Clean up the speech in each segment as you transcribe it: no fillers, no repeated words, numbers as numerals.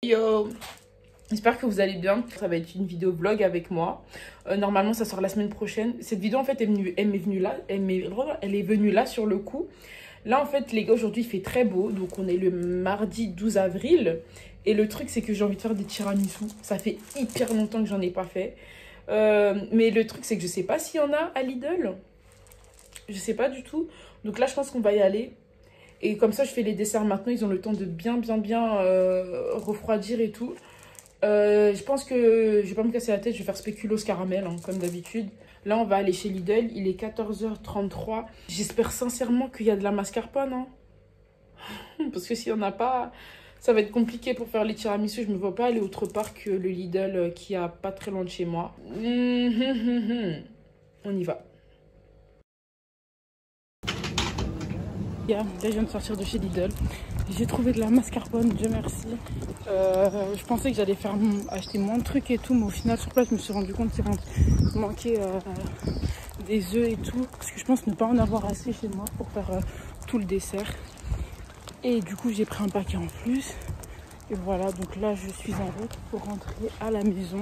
Yo, j'espère que vous allez bien. Ça va être une vidéo vlog avec moi. Normalement, ça sort la semaine prochaine. Cette vidéo, en fait, elle est venue là sur le coup. Là, en fait, les gars, aujourd'hui, il fait très beau. Donc, on est le mardi 12 avril. Et le truc, c'est que j'ai envie de faire des tiramisu. Ça fait hyper longtemps que j'en ai pas fait. Mais le truc, c'est que je sais pas s'il y en a à Lidl. Je sais pas du tout. Donc là, je pense qu'on va y aller. Et comme ça, je fais les desserts maintenant. Ils ont le temps de bien refroidir et tout. Je pense que je vais pas me casser la tête. Je vais faire spéculoos caramel, hein, comme d'habitude. Là, on va aller chez Lidl. Il est 14h33. J'espère sincèrement qu'il y a de la mascarpone. Hein. Parce que s'il n'y en a pas, ça va être compliqué pour faire les tiramisu. Je me vois pas aller autre part que le Lidl qui a pas très loin de chez moi. On y va. Là, je viens de sortir de chez Lidl. J'ai trouvé de la mascarpone, Dieu merci. Je pensais que j'allais acheter moins de trucs et tout, mais au final, sur place, je me suis rendu compte qu'il manquait des œufs et tout. Parce que je pense ne pas en avoir assez chez moi pour faire tout le dessert. Et du coup, j'ai pris un paquet en plus. Et voilà, donc là, je suis en route pour rentrer à la maison.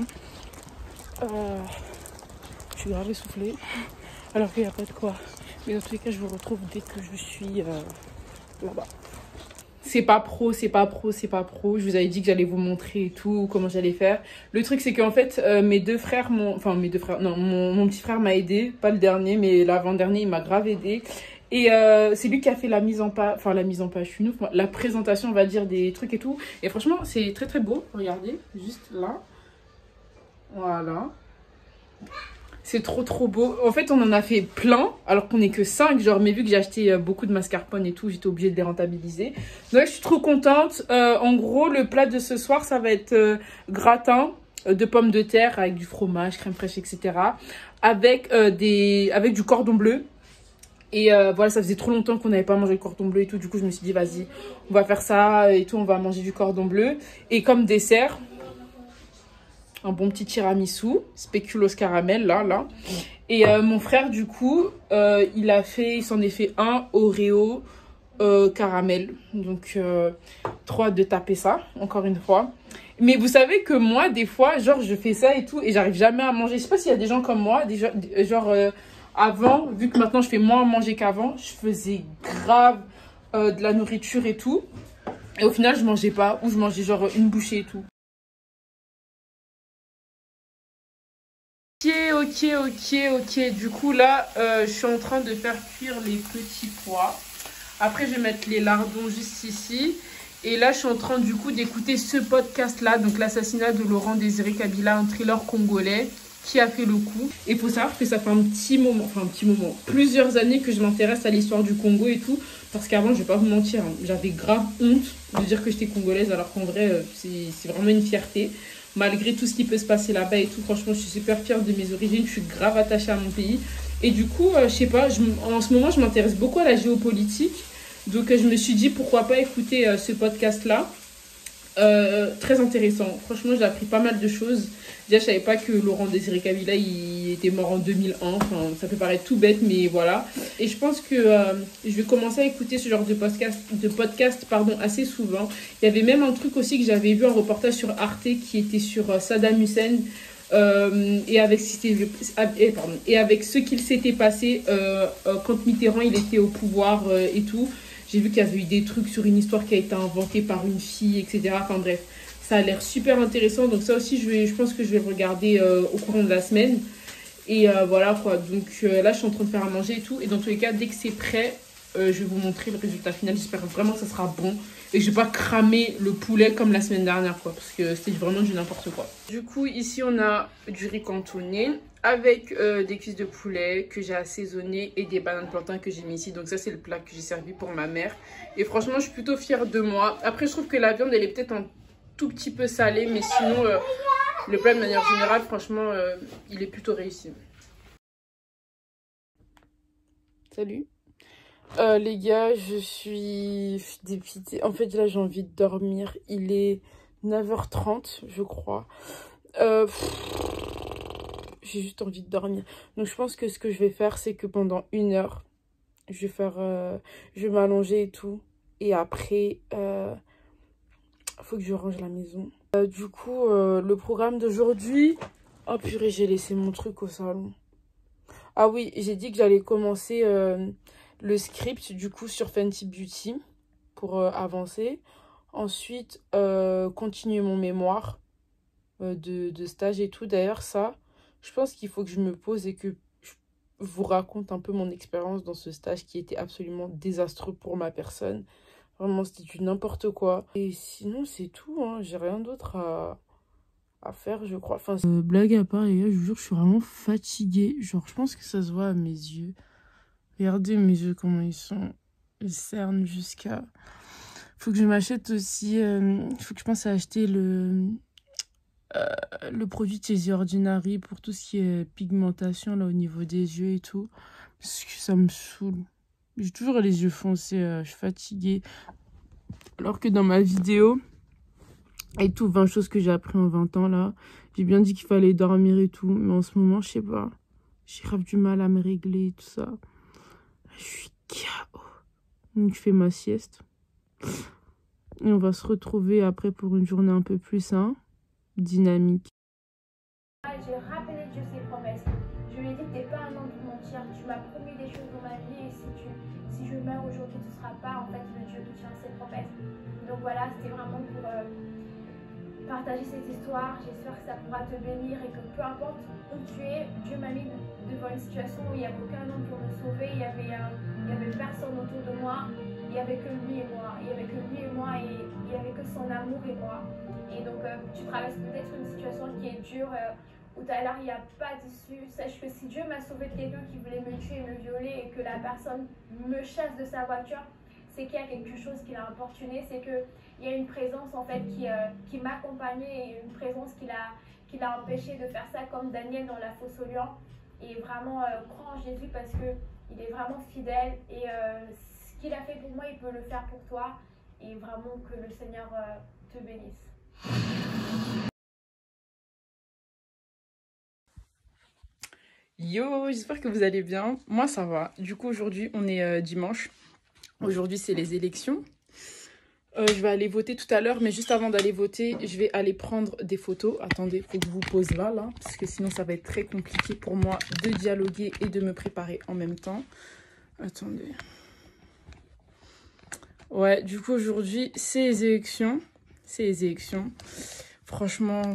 Je suis grave essoufflée, alors qu'il n'y a pas de quoi. Mais dans tous les cas, je vous retrouve dès que je suis là-bas. C'est pas pro. Je vous avais dit que j'allais vous montrer et tout, comment j'allais faire. Le truc, c'est qu'en fait, mon petit frère m'a aidé. Pas le dernier, mais l'avant-dernier, il m'a grave aidé. Et c'est lui qui a fait la mise en page, je suis une ouf, la présentation, on va dire, des trucs et tout. Et franchement, c'est très beau. Regardez, juste là. Voilà. C'est trop beau. En fait, on en a fait plein, alors qu'on n'est que 5. Genre, mais vu que j'ai acheté beaucoup de mascarpone et tout, j'étais obligée de les rentabiliser. Donc, je suis trop contente. En gros, le plat de ce soir, ça va être gratin de pommes de terre avec du fromage, crème fraîche, etc. Avec du cordon bleu. Et voilà, ça faisait trop longtemps qu'on n'avait pas mangé le cordon bleu et tout. Du coup, je me suis dit, vas-y, on va faire ça et tout. On va manger du cordon bleu. Et comme dessert, un bon petit tiramisu, spéculoos caramel, là. Et mon frère, du coup, il s'en est fait un Oreo caramel. Donc, trop hâte de taper ça, encore une fois. Mais vous savez que moi, des fois, genre, je fais ça et tout, et j'arrive jamais à manger. Je sais pas s'il y a des gens comme moi, avant, vu que maintenant je fais moins à manger qu'avant, je faisais grave de la nourriture et tout. Et au final, je mangeais pas, ou je mangeais genre une bouchée et tout. Ok. Du coup, là, je suis en train de faire cuire les petits pois. Après, je vais mettre les lardons juste ici. Et là, je suis en train, du coup, d'écouter ce podcast-là. Donc, l'assassinat de Laurent Désiré Kabila, un thriller congolais qui a fait le coup. Et il faut savoir que ça fait un petit moment, plusieurs années que je m'intéresse à l'histoire du Congo et tout. Parce qu'avant, je vais pas vous mentir, hein, j'avais grave honte de dire que j'étais congolaise. Alors qu'en vrai, c'est vraiment une fierté. Malgré tout ce qui peut se passer là-bas et tout, franchement, je suis super fière de mes origines. Je suis grave attachée à mon pays. Et du coup, je sais pas, en ce moment, je m'intéresse beaucoup à la géopolitique. Donc, je me suis dit, pourquoi pas écouter ce podcast-là. Très intéressant. Franchement, j'ai appris pas mal de choses. Déjà, je savais pas que Laurent Désiré Kabila, il était mort en 2001. Enfin, ça peut paraître tout bête, mais voilà. Et je pense que je vais commencer à écouter ce genre de podcast, assez souvent. Il y avait même un truc aussi que j'avais vu, un reportage sur Arte qui était sur Saddam Hussein. Et avec ce qu'il s'était passé quand Mitterrand il était au pouvoir et tout. J'ai vu qu'il y avait eu des trucs sur une histoire qui a été inventée par une fille, etc. Enfin bref, ça a l'air super intéressant. Donc ça aussi, je pense que je vais le regarder au courant de la semaine. Et voilà quoi. Donc là, je suis en train de faire à manger et tout. Et dans tous les cas, dès que c'est prêt, je vais vous montrer le résultat final. J'espère vraiment que ça sera bon. Et je vais pas cramer le poulet comme la semaine dernière quoi. Parce que c'était vraiment du n'importe quoi. Du coup, ici, on a du riz cantonné avec des cuisses de poulet que j'ai assaisonnées et des bananes plantains que j'ai mis ici. Donc ça, c'est le plat que j'ai servi pour ma mère. Et franchement, je suis plutôt fière de moi. Après, je trouve que la viande, elle est peut-être un tout petit peu salée. Mais sinon, le plat, de manière générale, franchement, il est plutôt réussi. Salut. Les gars, je suis dépitée. En fait, là, j'ai envie de dormir. Il est 9h30, je crois. J'ai juste envie de dormir. Donc, je pense que ce que je vais faire, c'est que pendant 1 heure, je vais m'allonger et tout. Et après, Faut que je range la maison. Du coup, le programme d'aujourd'hui... Oh purée, j'ai laissé mon truc au salon. Ah oui, j'ai dit que j'allais commencer le script du coup sur Fenty Beauty pour avancer. Ensuite, continuer mon mémoire de stage et tout. D'ailleurs, ça, je pense qu'il faut que je me pose et que je vous raconte un peu mon expérience dans ce stage qui était absolument désastreux pour ma personne. Vraiment, c'était du n'importe quoi. Et sinon, c'est tout, hein. J'ai rien d'autre à faire, je crois. Enfin, blague à part, les gars, je vous jure, je suis vraiment fatiguée. Genre, je pense que ça se voit à mes yeux. Regardez mes yeux, comment ils sont. Ils cernent jusqu'à... Faut que je m'achète aussi... faut que je pense à acheter le produit de chez The Ordinary pour tout ce qui est pigmentation, là, au niveau des yeux et tout. Parce que ça me saoule. J'ai toujours les yeux foncés, je suis fatiguée. Alors que dans ma vidéo... Et tout, 20 choses que j'ai appris en 20 ans, là. J'ai bien dit qu'il fallait dormir et tout. Mais en ce moment, je sais pas. J'ai grave du mal à me régler et tout ça. Je suis KO. Donc, je fais ma sieste. Et on va se retrouver après pour une journée un peu plus dynamique. J'ai rappelé Dieu ses promesses. Je lui ai dit que t'es pas un homme pour mentir. Tu m'as promis des choses dans ma vie. Et si je meurs aujourd'hui, tu ne seras pas en fait le Dieu qui tient ses promesses. Donc voilà, c'était vraiment pour... partager cette histoire, j'espère que ça pourra te bénir et que peu importe où tu es, Dieu m'a mis devant une situation où il n'y avait aucun homme pour me sauver, il y avait personne autour de moi, il n'y avait que lui et moi, il n'y avait que lui et moi et il n'y avait que son amour et moi. Et donc tu traverses peut-être une situation qui est dure, où là il n'y a pas d'issue. Sache que si Dieu m'a sauvé de quelqu'un qui voulait me tuer et me violer et que la personne me chasse de sa voiture, c'est qu'il y a quelque chose qui l'a importuné, c'est qu'il y a une présence en fait qui m'accompagnait et une présence qui l'a empêché de faire ça comme Daniel dans la fosse aux lions. Et vraiment, crois en Jésus parce qu'il est vraiment fidèle et ce qu'il a fait pour moi, il peut le faire pour toi. Et vraiment que le Seigneur te bénisse. Yo, j'espère que vous allez bien. Moi, ça va. Du coup, aujourd'hui, on est dimanche. Aujourd'hui, c'est les élections. Je vais aller voter tout à l'heure, mais juste avant d'aller voter, je vais aller prendre des photos. Attendez, il faut que je vous pose là, parce que sinon, ça va être très compliqué pour moi de dialoguer et de me préparer en même temps. Attendez. Ouais, du coup, aujourd'hui, c'est les élections. C'est les élections. Franchement...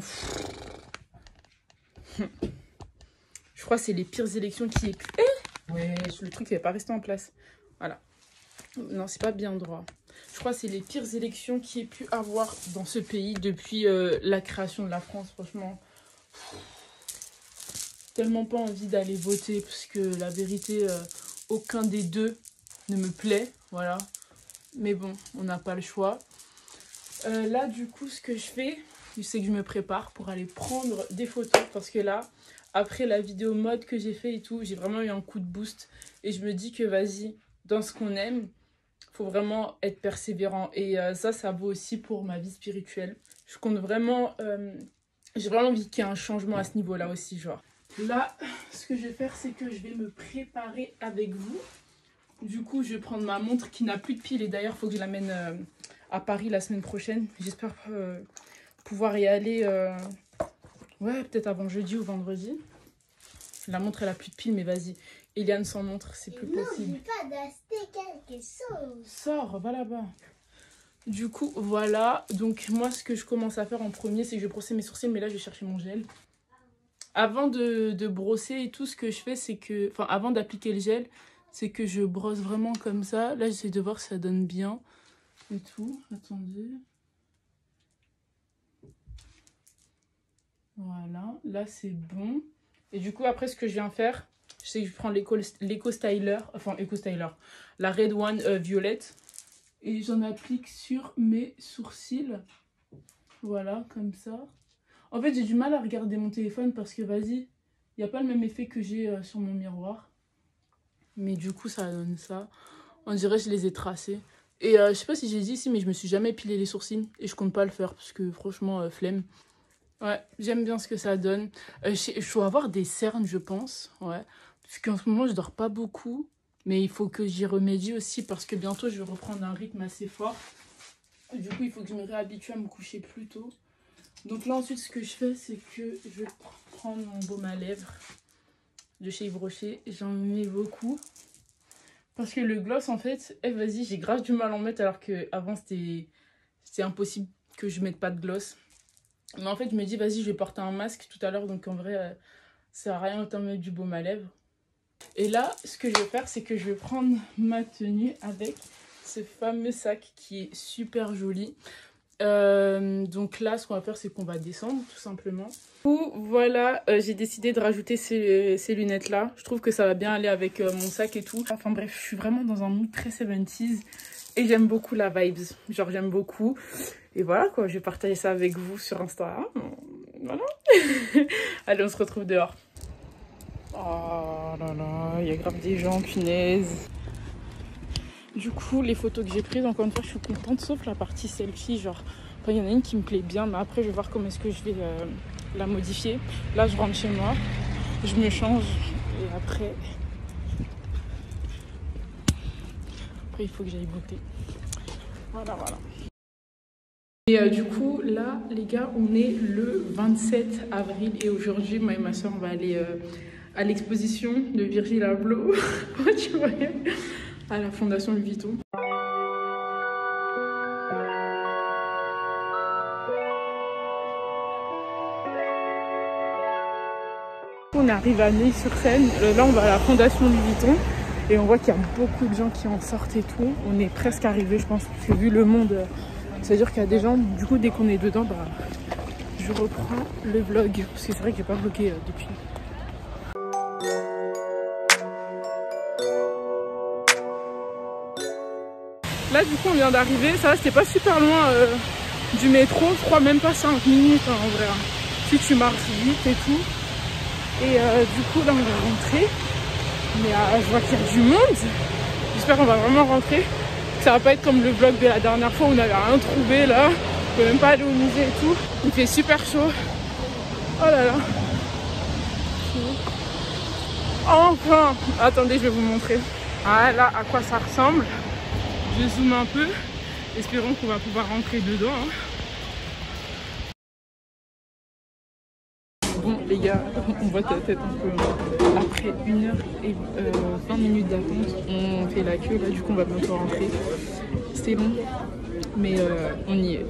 Je crois que c'est les pires élections qui aient pu... Ouais, le truc, il va pas rester en place. Voilà. Non, c'est pas bien droit. Je crois que c'est les pires élections qu'il y ait pu avoir dans ce pays depuis la création de la France, franchement. Tellement pas envie d'aller voter parce que la vérité, aucun des deux ne me plaît, voilà. Mais bon, on n'a pas le choix. Là, du coup, ce que je fais, c'est que je me prépare pour aller prendre des photos parce que là, après la vidéo mode que j'ai fait et tout, j'ai vraiment eu un coup de boost et je me dis que vas-y, dans ce qu'on aime, faut vraiment être persévérant et ça vaut aussi pour ma vie spirituelle. Je compte vraiment, j'ai vraiment envie qu'il y ait un changement à ce niveau-là aussi, genre. Là, ce que je vais faire, c'est que je vais me préparer avec vous. Du coup, je vais prendre ma montre qui n'a plus de pile et d'ailleurs, il faut que je l'amène à Paris la semaine prochaine. J'espère pouvoir y aller, ouais, peut-être avant jeudi ou vendredi. La montre, elle a plus de pile, mais vas-y. Eliane sans montre, c'est plus possible. Non, j'ai pas d'acheter quelque chose. Sors, va là-bas. Du coup, voilà. Donc, moi, ce que je commence à faire en premier, c'est que je vais brosser mes sourcils. Mais là, je vais chercher mon gel. Avant de brosser et tout, ce que je fais, c'est que... Enfin, avant d'appliquer le gel, c'est que je brosse vraiment comme ça. Là, j'essaie de voir si ça donne bien. Et tout. Attendez. Voilà. Là, c'est bon. Et du coup, après, ce que je viens faire, c'est que je prends l'Eco Styler. Enfin, Eco Styler. La Red One violette. Et j'en applique sur mes sourcils. Voilà, comme ça. En fait, j'ai du mal à regarder mon téléphone parce que, vas-y, il n'y a pas le même effet que j'ai sur mon miroir. Mais du coup, ça donne ça. On dirait que je les ai tracés. Et je sais pas si j'ai dit ici, mais je me suis jamais épilé les sourcils. Et je compte pas le faire parce que, franchement, flemme. Ouais, j'aime bien ce que ça donne. Je dois avoir des cernes, je pense. Ouais. Parce qu'en ce moment, je dors pas beaucoup. Mais il faut que j'y remédie aussi parce que bientôt, je vais reprendre un rythme assez fort. Du coup, il faut que je me réhabitue à me coucher plus tôt. Donc là, ensuite, ce que je fais, c'est que je vais prendre mon baume à lèvres de chez Yves Rocher. J'en mets beaucoup. Parce que le gloss, en fait, vas-y, j'ai grave du mal à en mettre alors qu'avant, c'était impossible que je mette pas de gloss. Mais en fait, je me dis, vas-y, je vais porter un masque tout à l'heure. Donc en vrai, ça sert à rien autant mettre du baume à lèvres. Et là, ce que je vais faire, c'est que je vais prendre ma tenue avec ce fameux sac qui est super joli. Donc là, ce qu'on va faire, c'est qu'on va descendre tout simplement. Du coup, voilà, j'ai décidé de rajouter ces lunettes là. Je trouve que ça va bien aller avec mon sac et tout. Enfin bref, je suis vraiment dans un mood très 70s et j'aime beaucoup la vibes. Genre j'aime beaucoup. Et voilà quoi, je vais partager ça avec vous sur Instagram. Voilà. Allez, on se retrouve dehors. Oh là là, il y a grave des gens, punaise. Du coup, les photos que j'ai prises, encore une fois, je suis contente, sauf la partie selfie, genre, enfin, il y en a une qui me plaît bien, mais après, je vais voir comment est-ce que je vais la modifier. Là, je rentre chez moi, je me change, et après, il faut que j'aille goûter. Voilà, voilà. Et du coup, là, les gars, on est le 27 avril, et aujourd'hui, moi et ma soeur, on va aller à l'exposition de Virgil Abloh. Tu vois, à la Fondation Louis Vuitton. On arrive à Neuilly-sur-Seine. Là, on va à la Fondation Louis Vuitton et on voit qu'il y a beaucoup de gens qui en sortent et tout. On est presque arrivé, je pense, parce que vu le monde, c'est-à-dire qu'il y a des gens. Du coup, dès qu'on est dedans, bah, je reprends le vlog parce que c'est vrai que j'ai pas vlogué depuis. Là, du coup, on vient d'arriver. Ça va, c'était pas super loin du métro. Je crois même pas 5 minutes hein, en vrai. Si tu marches vite et tout. Et du coup, là, on va rentrer. Mais je vois qu'il y a du monde. J'espère qu'on va vraiment rentrer. Ça va pas être comme le vlog de la dernière fois où on n'avait rien trouvé là. On peut même pas aller au musée et tout. Il fait super chaud. Oh là là. Enfin. Attendez, je vais vous montrer. Ah là, à quoi ça ressemble. Je zoome un peu, espérons qu'on va pouvoir rentrer dedans. Hein. Bon les gars, on voit ta tête un peu. Après 1h20 d'attente, on fait la queue, là du coup on va bientôt rentrer. C'était long, mais on y est.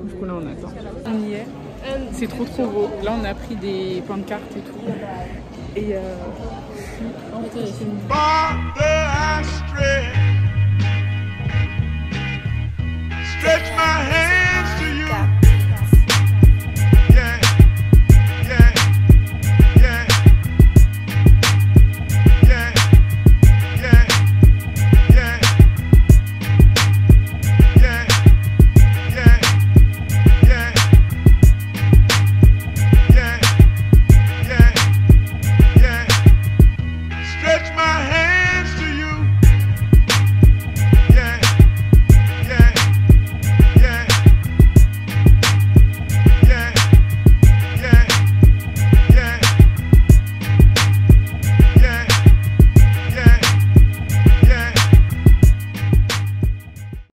Du coup là on attend. On y est, c'est trop beau. Là on a pris des points de carte et tout. Et en fait,